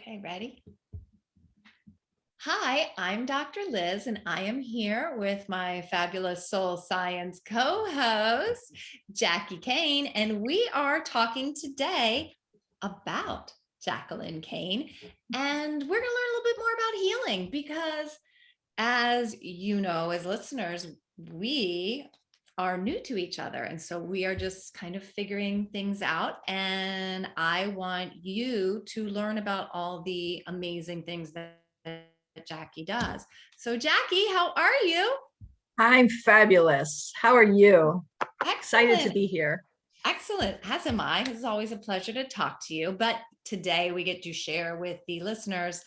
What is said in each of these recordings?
Okay, ready? Hi, I'm Dr. Liz, and I am here with my fabulous soul science co host, Jackie Kane. And we are talking today about Jacqueline Kane. And we're going to learn a little bit more about healing because, as you know, as listeners, we are new to each other. And so we are just kind of figuring things out. And I want you to learn about all the amazing things that Jackie does. So, Jackie, how are you? I'm fabulous. How are you? Excited to Excellent. be here. Excellent. As am I. It's always a pleasure to talk to you. But today we get to share with the listeners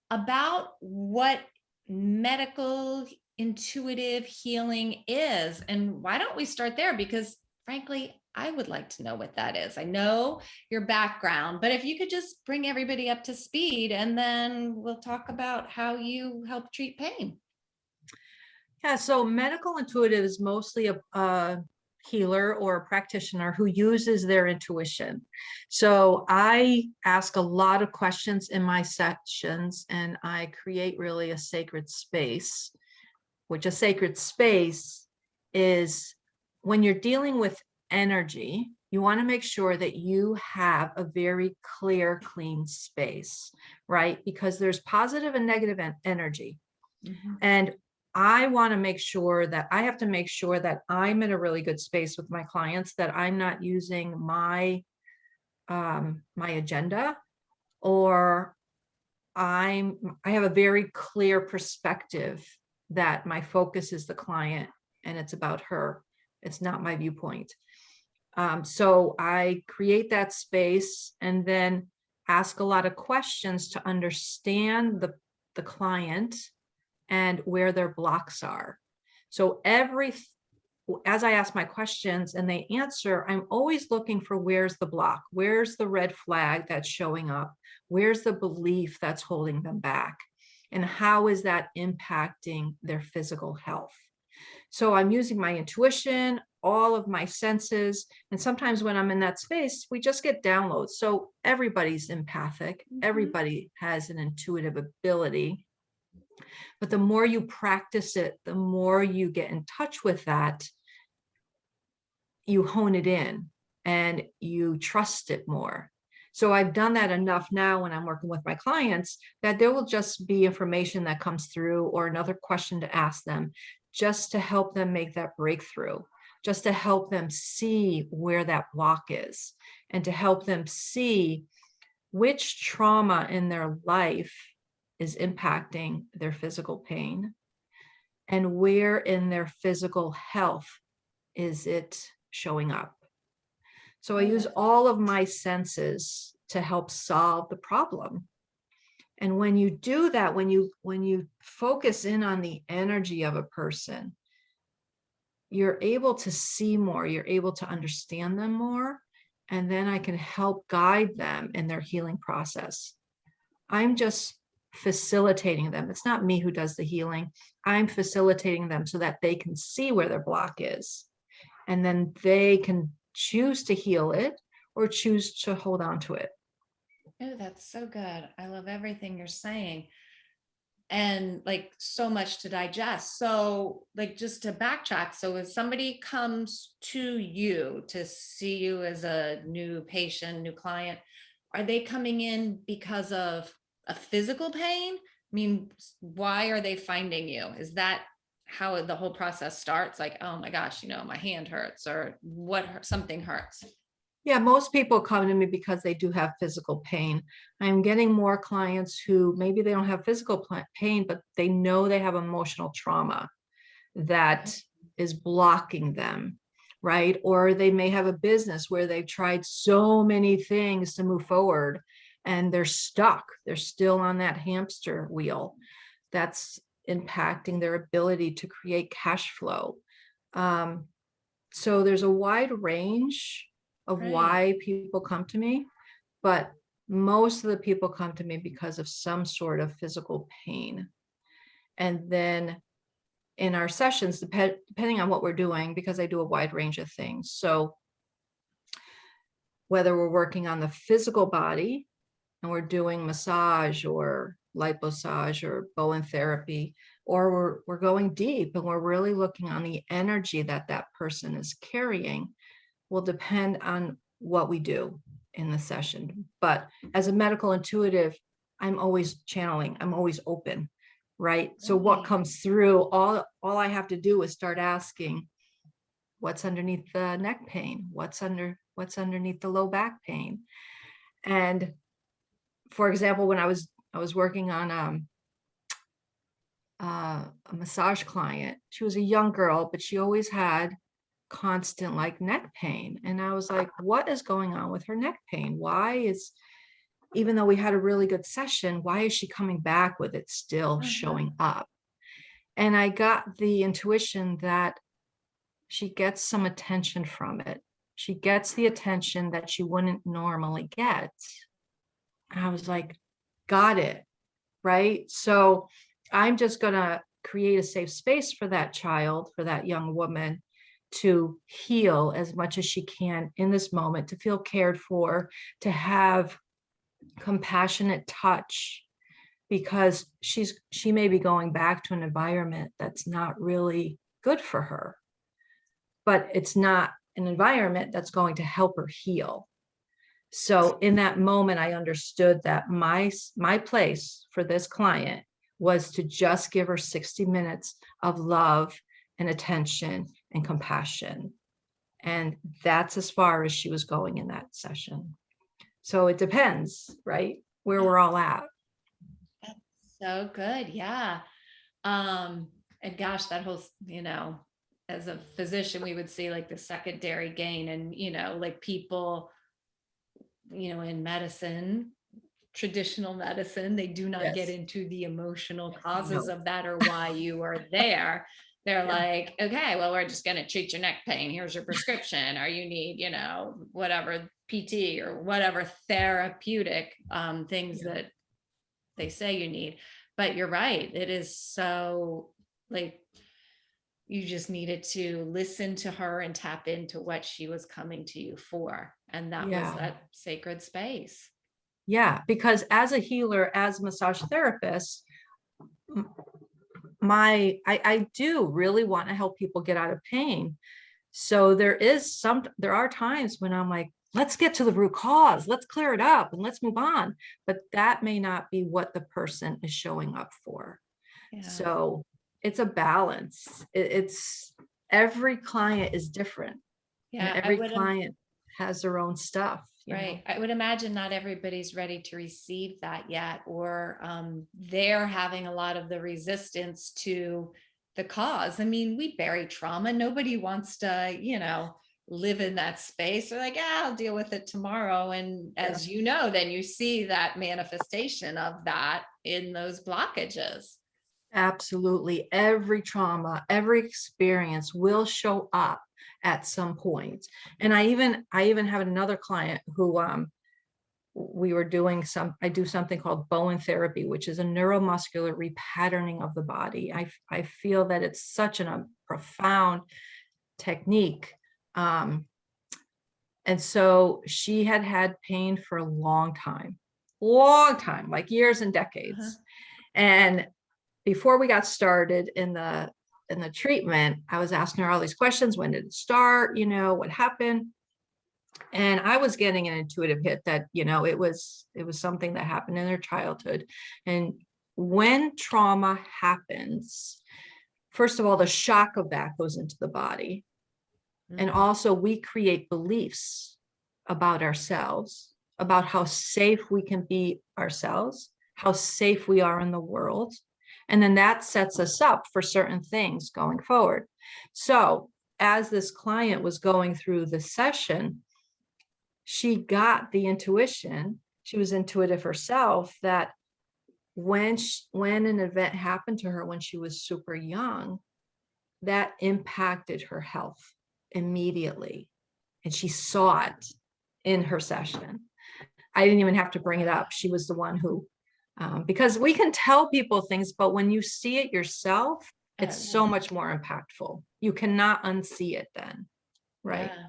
about what medical intuitive healing is. And why don't we start there? Because frankly, I would like to know what that is. I know your background, but if you could just bring everybody up to speed and then we'll talk about how you help treat pain. Yeah, so medical intuitive is mostly a healer or a practitioner who uses their intuition. So I ask a lot of questions in my sessions and I create really a sacred space, which a sacred space is when you're dealing with energy, you want to make sure that you have a very clear, clean space, right? Because there's positive and negative energy. Mhm. And I want to make sure that I have to make sure that I'm in a really good space with my clients, that I'm not using my agenda, or I have a very clear perspective that my focus is the client and it's about her. It's not my viewpoint. So I create that space and then ask a lot of questions to understand the client and where their blocks are. So as I ask my questions and they answer, I'm always looking for where's the block, where's the red flag that's showing up, where's the belief that's holding them back, and how is that impacting their physical health. So I'm using my intuition, all of my senses, and sometimes when I'm in that space, we just get downloads. So everybody's empathic, Mhm. everybody has an intuitive ability. But the more you practice it, the more you get in touch with that, you hone it in and you trust it more. So I've done that enough now when I'm working with my clients that there will just be information that comes through or another question to ask them just to help them make that breakthrough, just to help them see where that block is and to help them see which trauma in their life is impacting their physical pain and where in their physical health is it showing up. So I Oh, use all of my senses to help solve the problem. And when you do that, when you focus in on the energy of a person, you're able to see more, you're able to understand them more, and then I can help guide them in their healing process. I'm just facilitating them. It's not me who does the healing. I'm facilitating them so that they can see where their block is. And then they can choose to heal it or choose to hold on to it. oh, that's so good. I love everything you're saying. And like so much to digest. So, like, just to backtrack, so if somebody comes to you to see you as a new patient, new client, are they coming in because of a physical pain? I mean, why are they finding you? Is that how the whole process starts? Like, oh my gosh, my hand hurts, or something hurts. Yeah, most people come to me because they do have physical pain. I'm getting more clients who maybe they don't have physical pain, but they know they have emotional trauma that is blocking them, right? Or they may have a business where they've tried so many things to move forward and they're stuck. They're still on that hamster wheel. That's impacting their ability to create cash flow. Um, so there's a wide range of Right. why people come to me, but most of the people come to me because of some sort of physical pain. And then in our sessions, depending on what we're doing, because I do a wide range of things. So whether we're working on the physical body and we're doing massage or lipomassage or Bowen Therapy, or we're going deep and we're really looking on the energy that that person is carrying, will depend on what we do in the session. But as a medical intuitive, I'm always channeling, I'm always open, right? So what comes through, all I have to do is start asking, what's underneath the neck pain? What's underneath the low back pain? And for example, when I was working on a massage client, she was a young girl, but she always had constant like neck pain. And I was like, what is going on with her neck pain? Why is, even though we had a really good session, why is she coming back with it still showing up? And I got the intuition that she gets some attention from it. She gets the attention that she wouldn't normally get. And I was like, got it, right? So I'm just going to create a safe space for that child, for that young woman, to heal as much as she can in this moment, to feel cared for, to have compassionate touch, because she may be going back to an environment that's not really good for her, but it's not an environment that's going to help her heal. So in that moment, I understood that my place for this client was to just give her 60 minutes of love and attention and compassion. And that's as far as she was going in that session. So it depends, right? Where we're all at. That's so good. Yeah. And gosh, that whole, as a physician, we would see like the secondary gain and, like people, in medicine, traditional medicine, they do not get Yes. into the emotional causes No. of that or why you are there. They're Yeah. like, okay, well, we're just going to treat your neck pain. Here's your prescription, or you need, whatever PT or whatever therapeutic things Yeah. that they say you need. But you're right. It is so like you just needed to listen to her and tap into what she was coming to you for. And that was Yeah. that sacred space. Yeah. Because as a healer, as a massage therapist, I do really want to help people get out of pain. So there are times when I'm like, let's get to the root cause, let's clear it up and let's move on. But that may not be what the person is showing up for. Yeah. So it's a balance. It's every client is different, and Yeah. every client has their own stuff. Right. I would imagine not everybody's ready to receive that yet, or they're having a lot of the resistance to the cause. I mean, we bury trauma. Nobody wants to, live in that space. They're like, yeah, I'll deal with it tomorrow. And Yeah. as you know, then you see that manifestation of that in those blockages. Absolutely. Every trauma, every experience will show up at some point. And I even have another client who we were doing I do something called Bowen Therapy, which is a neuromuscular repatterning of the body. I feel that it's such a profound technique. And so she had pain for a long time, like years and decades. And before we got started in the treatment, I was asking her all these questions. When did it start? What happened? And I was getting an intuitive hit that, it was something that happened in their childhood. And when trauma happens, first of all, the shock of that goes into the body. And also we create beliefs about ourselves, about how safe we can be ourselves, how safe we are in the world. And then that sets us up for certain things going forward. So as this client was going through the session, she got the intuition, she was intuitive herself, that when an event happened to her when she was super young, that impacted her health immediately. And she saw it in her session. I didn't even have to bring it up. She was the one who, because we can tell people things, but when you see it yourself, it's so much more impactful. You cannot unsee it then. Right. Yeah.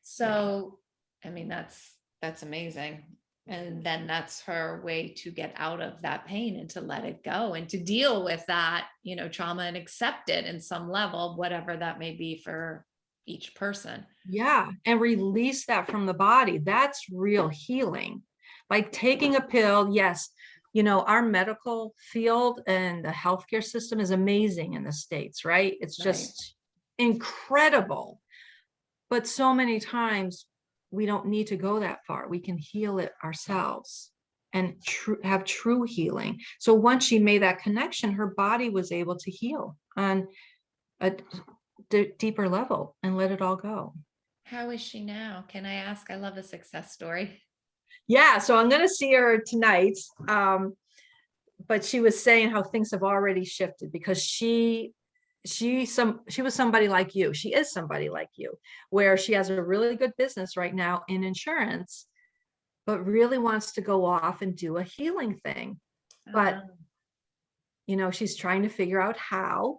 So, I mean, that's amazing. And then that's her way to get out of that pain and to let it go and to deal with that, trauma and accept it in some level, whatever that may be for each person. Yeah. And release that from the body. That's real healing. Like taking a pill. Yes. Our medical field and the healthcare system is amazing in the States, right? It's Right. just incredible. But so many times we don't need to go that far. We can heal it ourselves and have true healing. So once she made that connection, her body was able to heal on a deeper level and let it all go. How is she now? Can I ask? I love a success story. Yeah, so I'm going to see her tonight. But she was saying how things have already shifted because she was somebody like you. She is somebody like you, where she has a really good business right now in insurance, but really wants to go off and do a healing thing. But she's trying to figure out how,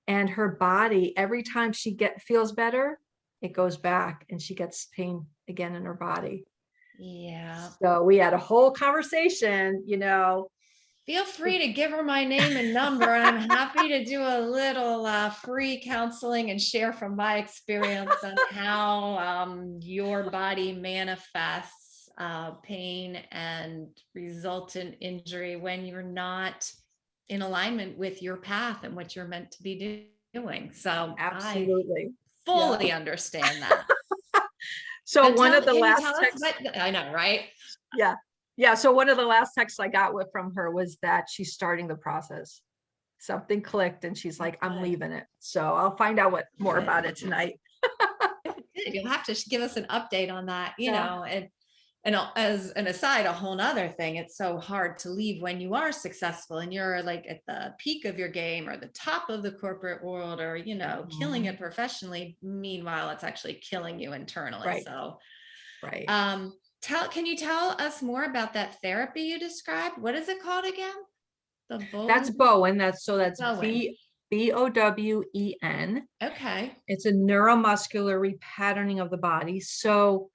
and her body, every time she feels better, it goes back and she gets pain again in her body. Yeah. So we had a whole conversation, Feel free to give her my name and number. I'm happy to do a little free counseling and share from my experience on how your body manifests pain and resultant injury when you're not in alignment with your path and what you're meant to be doing. So absolutely I fully understand that. So one of the can last you tell texts, us what, I know, right? Yeah. So one of the last texts I got from her was that she's starting the process. Something clicked and she's like, I'm leaving it. So I'll find out more about it tonight. You'll have to give us an update on that, Yeah. and as an aside, a whole nother thing, it's so hard to leave when you are successful and you're like at the peak of your game or the top of the corporate world or, killing it professionally. Meanwhile, it's actually killing you internally. Right. So, Right. Can you tell us more about that therapy you described? What is it called again? That's Bowen. That's Bowen. Bowen. Okay. It's a neuromuscular repatterning of the body. So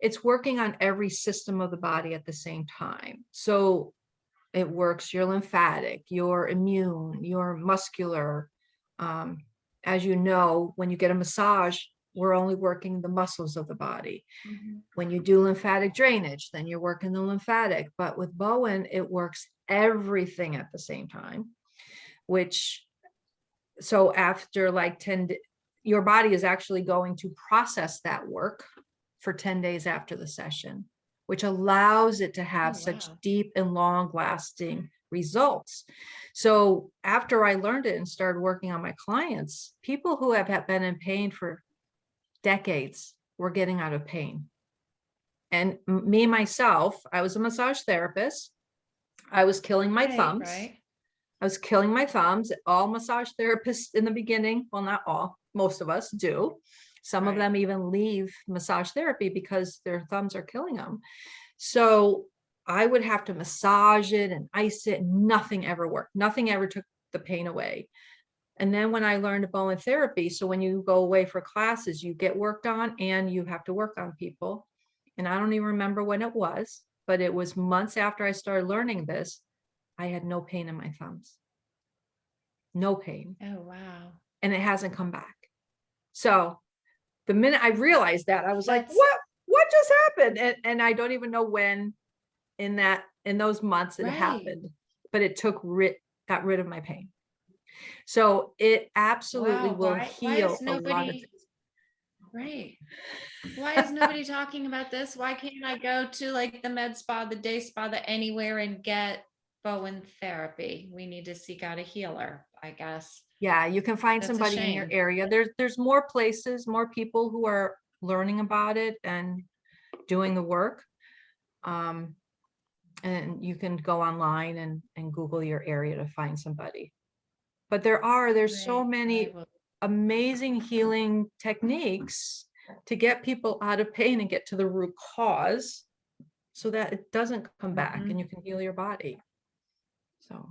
it's working on every system of the body at the same time. So it works your lymphatic, your immune, your muscular. As you know, when you get a massage, we're only working the muscles of the body. Mm-hmm. When you do lymphatic drainage, then you're working the lymphatic. But with Bowen, it works everything at the same time, so after like 10, your body is actually going to process that work for 10 days after the session, which allows it to have such deep and long lasting results. So after I learned it and started working on my clients, people who have been in pain for decades were getting out of pain. And me, myself, I was a massage therapist. I was killing my thumbs. Right. I was killing my thumbs. All massage therapists in the beginning, well, not all, most of us do. Some of them even leave massage therapy because their thumbs are killing them. So I would have to massage it and ice it. And nothing ever worked. Nothing ever took the pain away. And then when I learned Bowen Therapy, so when you go away for classes, you get worked on and you have to work on people. And I don't even remember when it was, but it was months after I started learning this. I had no pain in my thumbs. No pain. Oh, wow. And it hasn't come back. So the minute I realized that, I was like, what just happened? And I don't even know when in those months it happened, but it got rid of my pain. So it absolutely will heal a lot of things. Right. Why is nobody talking about this? Why can't I go to like the med spa, the day spa, the anywhere and get Bowen Therapy? We need to seek out a healer, I guess. Yeah, you can find somebody in your area. There's more places, more people who are learning about it and doing the work. And you can go online and Google your area to find somebody. But there's so many amazing healing techniques to get people out of pain and get to the root cause so that it doesn't come back and you can heal your body. So.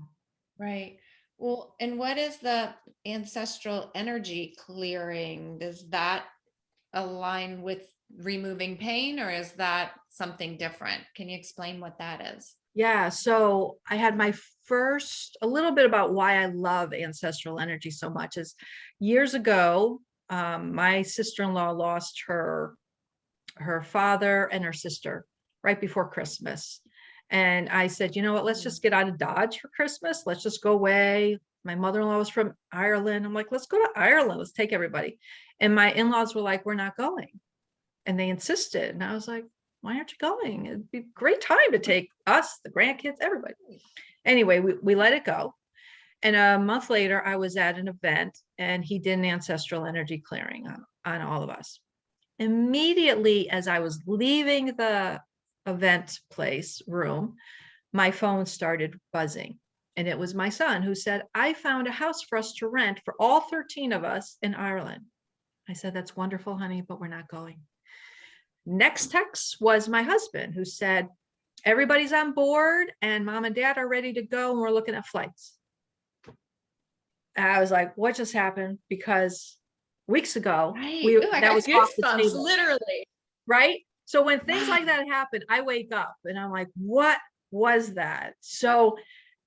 Right. Well, and what is the ancestral energy clearing? Does that align with removing pain, or is that something different? Can you explain what that is? Yeah. So I had my first, a little bit about why I love ancestral energy so much is years ago, my sister-in-law lost her father and her sister right before Christmas. And I said, you know what, let's just get out of Dodge for Christmas. Let's just go away. My mother-in-law was from Ireland. I'm like, let's go to Ireland. Let's take everybody. And my in-laws were like, we're not going. And they insisted. And I was like, why aren't you going? It'd be a great time to take us, the grandkids, everybody. Anyway, we let it go. And a month later, I was at an event and he did an ancestral energy clearing on all of us. Immediately, as I was leaving the event place room, my phone started buzzing. And it was my son who said, I found a house for us to rent for all 13 of us in Ireland. I said, that's wonderful, honey, but we're not going. Next text was my husband who said, everybody's on board and mom and dad are ready to go and we're looking at flights. And I was like, what just happened? Because weeks ago, Right. Ooh, I that got was off the goosebumps, table, literally. right? So when things Wow. like that happen, I wake up and I'm like, what was that? So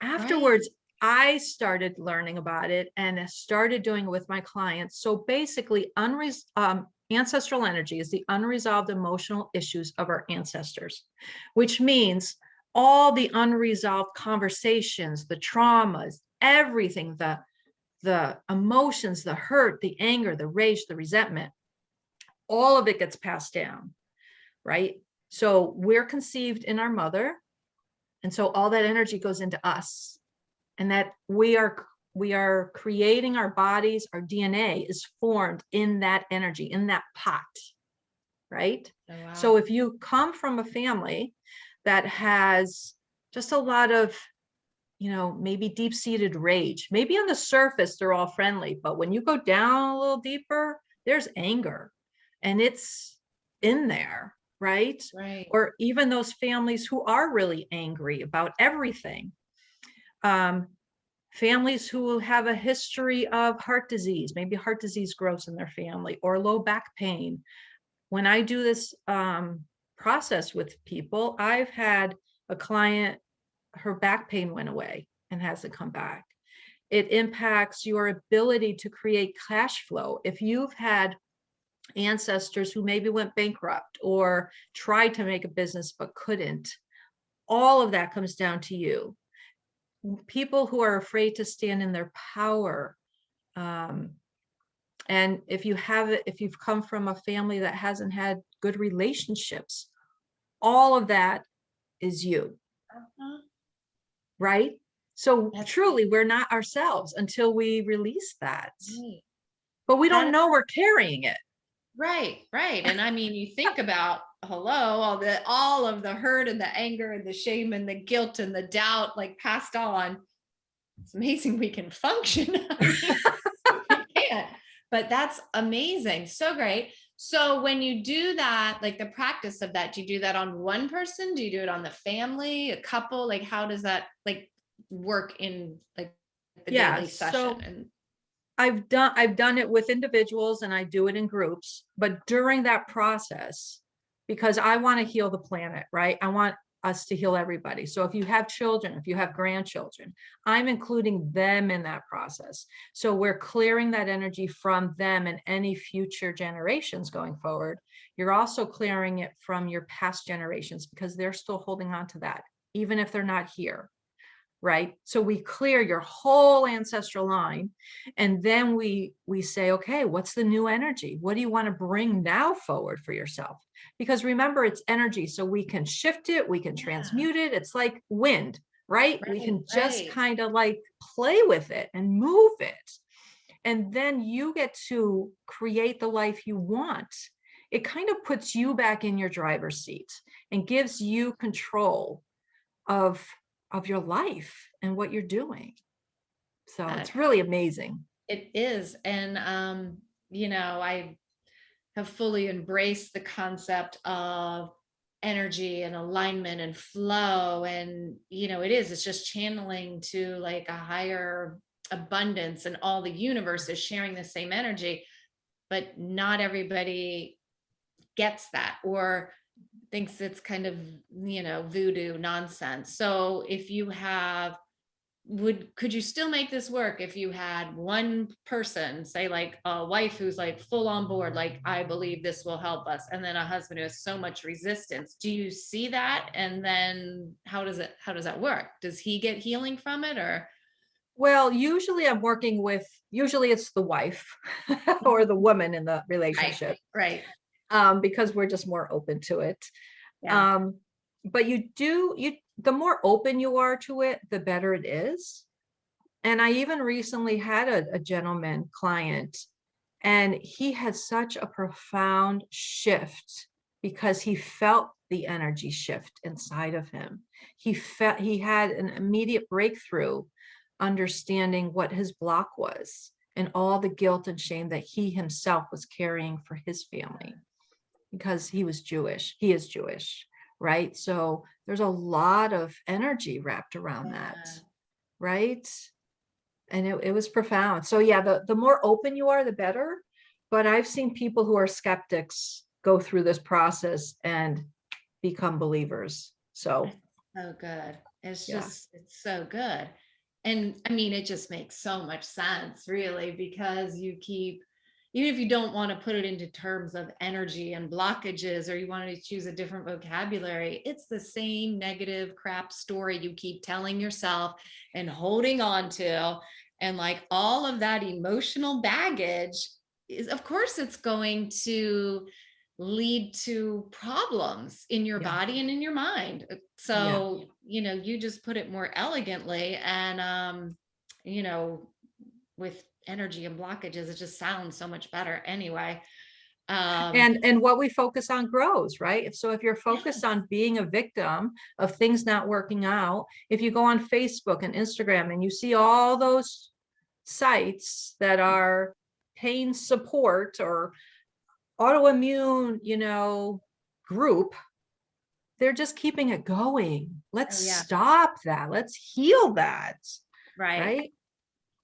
afterwards, I started learning about it and started doing it with my clients. So basically, ancestral energy is the unresolved emotional issues of our ancestors, which means all the unresolved conversations, the traumas, everything, the emotions, the hurt, the anger, the rage, the resentment, all of it gets passed down, right? So we're conceived in our mother. And so all that energy goes into us. And that we are creating our bodies, our DNA is formed in that energy, in that pot, right? Oh, wow. So if you come from a family that has just a lot of, maybe deep-seated rage, maybe on the surface, they're all friendly, but when you go down a little deeper, there's anger and it's in there, right? Right. Or even those families who are really angry about everything. Families who have a history of heart disease, maybe heart disease grows in their family, or low back pain. When I do this process with people, I've had a client, her back pain went away and hasn't come back. It impacts your ability to create cash flow. If you've had ancestors who maybe went bankrupt or tried to make a business but couldn't, all of that comes down to you. People who are afraid to stand in their power. And if you've come from a family that hasn't had good relationships, all of that is you. Uh-huh. Right? So That's truly, we're not ourselves until we release that. right. But we That don't know we're carrying it. Right, right. And I mean, you think about all of the hurt and the anger and the shame and the guilt and the doubt like passed on. It's amazing we can function. I mean, we can't, but that's amazing. So great. So when you do that, like the practice of that, do you do that on one person? Do you do it on the family, a couple? Like how does that like work in like the Yeah. daily So session? And I've done it with individuals and I do it in groups, but during that process, because I want to heal the planet, right? I want us to heal everybody. So if you have children, if you have grandchildren, I'm including them in that process. So we're clearing that energy from them and any future generations going forward. You're also clearing it from your past generations because they're still holding on to that, even if they're not here. Right? So we clear your whole ancestral line. And then we say, okay, what's the new energy? What do you want to bring now forward for yourself? Because remember, it's energy. So we can shift it, we can transmute it. It's like wind, right? We can just kind of like play with it and move it. And then you get to create the life you want. It kind of puts you back in your driver's seat and gives you control of your life and what you're doing. So it's really amazing. It is. And, I have fully embraced the concept of energy and alignment and flow. And, it's just channeling to like a higher abundance, and all the universe is sharing the same energy, but not everybody gets that or thinks it's kind of, voodoo nonsense. So if you have, could you still make this work if you had one person, say like a wife who's like full on board, like, I believe this will help us, and then a husband who has so much resistance? Do you see that? And then how does that work? Does he get healing from it, or? Well, usually usually it's the wife or the woman in the Right, relationship, right. because we're just more open to it. Yeah. Um, but the more open you are to it, the better it is. And I even recently had a gentleman client, and he had such a profound shift because he felt the energy shift inside of him. He had an immediate breakthrough, understanding what his block was and all the guilt and shame that he himself was carrying for his family, because he was Jewish. He is Jewish, right? So there's a lot of energy wrapped around that, Yeah. right? And it was profound. So yeah, the more open you are, the better. But I've seen people who are skeptics go through this process and become believers. So So good. yeah, It's so good. And I mean, it just makes so much sense, really, because even if you don't want to put it into terms of energy and blockages, or you want to choose a different vocabulary, it's the same negative crap story you keep telling yourself and holding on to. And like all of that emotional baggage is, of course, it's going to lead to problems in your yeah, body and in your mind. yeah. So, you just put it more elegantly, and with energy and blockages, it just sounds so much better anyway. And what we focus on grows, right? So if you're focused Yes. on being a victim of things not working out, if you go on Facebook and Instagram and you see all those sites that are pain support or autoimmune, group, they're just keeping it going. Let's Oh yeah. stop that. Let's heal that. Right. Right?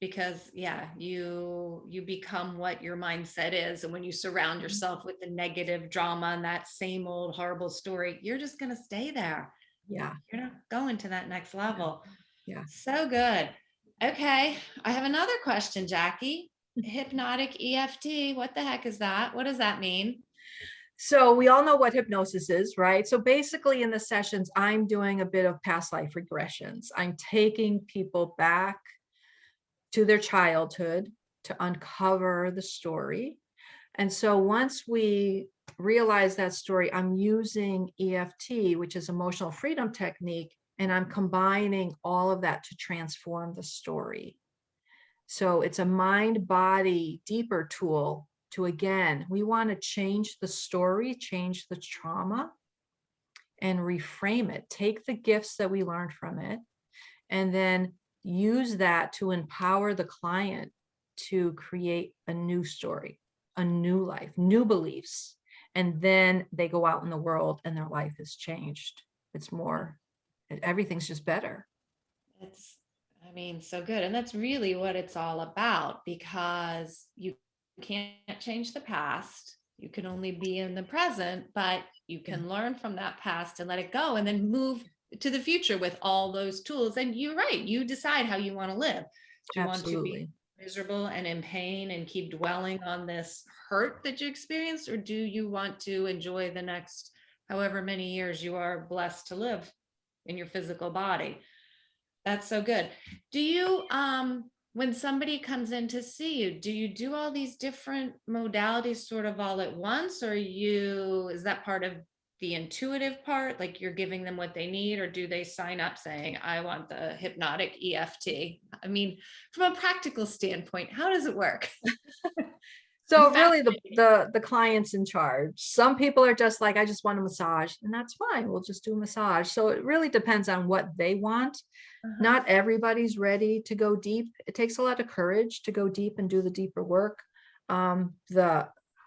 Because yeah, you become what your mindset is, and when you surround yourself with the negative drama and that same old horrible story, you're just going to stay there. Yeah. You're not going to that next Yeah. level. Yeah. So good. Okay, I have another question, Jackie. Hypnotic EFT, what the heck is that? What does that mean? So we all know what hypnosis is, right? So basically in the sessions, I'm doing a bit of past life regressions. I'm taking people back to their childhood to uncover the story. And so once we realize that story, I'm using EFT, which is emotional freedom technique, and I'm combining all of that to transform the story. So it's a mind body deeper tool to, again, we want to change the story, change the trauma, and reframe it. Take the gifts that we learned from it, and then use that to empower the client to create a new story, a new life, new beliefs. And then they go out in the world and their life has changed. It's more, everything's just better. It's, I mean, so good. And that's really what it's all about, because you can't change the past. You can only be in the present, but you Yeah, can learn from that past and let it go and then move to the future with all those tools. And you're right, you decide how you want to live. Do you want to be absolutely. miserable and in pain and keep dwelling on this hurt that you experienced, or do you want to enjoy the next however many years you are blessed to live in your physical body? That's so good. Do you, when somebody comes in to see you, do you do all these different modalities sort of all at once, or is that part of the intuitive part? Like you're giving them what they need, or do they sign up saying, I want the hypnotic EFT? I mean, from a practical standpoint, how does it work? I'm So really fascinated. the client's in charge. Some people are just like, I just want a massage, and that's fine. We'll just do a massage. So it really depends on what they want. Uh-huh. Not everybody's ready to go deep. It takes a lot of courage to go deep and do the deeper work.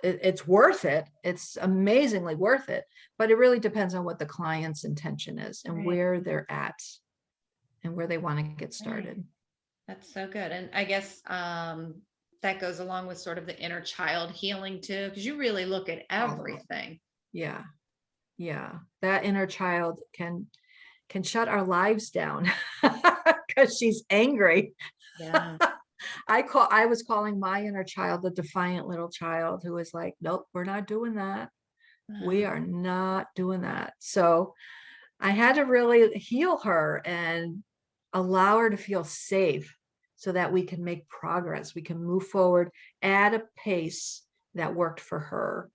It's worth it. It's amazingly worth it, but it really depends on what the client's intention is and Right, where they're at and where they want to get right. started. That's so good. And I guess that goes along with sort of the inner child healing too, because you really look at All of it. everything. Yeah. Yeah. That inner child can shut our lives down because she's angry. Yeah. I was calling my inner child the defiant little child who was like, nope, we're not doing that. We are not doing that. So I had to really heal her and allow her to feel safe so that we can make progress. We can move forward at a pace that worked for her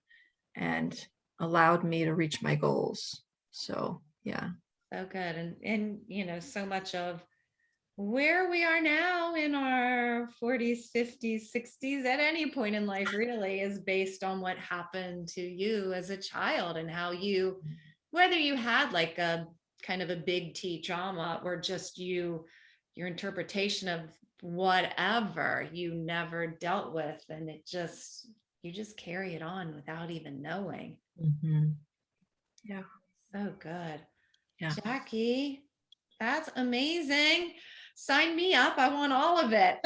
and allowed me to reach my goals. So, yeah. So good. And so much of where we are now in our 40s, 50s, 60s, at any point in life really is based on what happened to you as a child and how you, whether you had like a kind of a big T trauma or just your interpretation of whatever you never dealt with, and you just carry it on without even knowing. Mhm. Yeah. So good. Yeah. Jackie, that's amazing. Sign me up. I want all of it.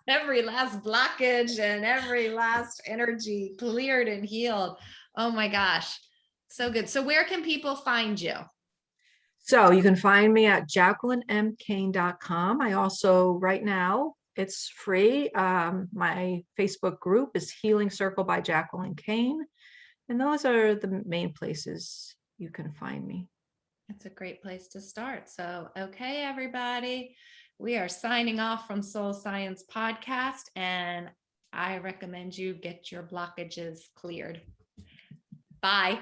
Every last blockage and every last energy cleared and healed. Oh my gosh. So good. So where can people find you? So you can find me at jacquelinemkane.com. I also, right now, it's free. My Facebook group is Healing Circle by Jacqueline Kane. And those are the main places you can find me. That's a great place to start. So, okay, everybody, we are signing off from Soul Science Podcast, and I recommend you get your blockages cleared. Bye.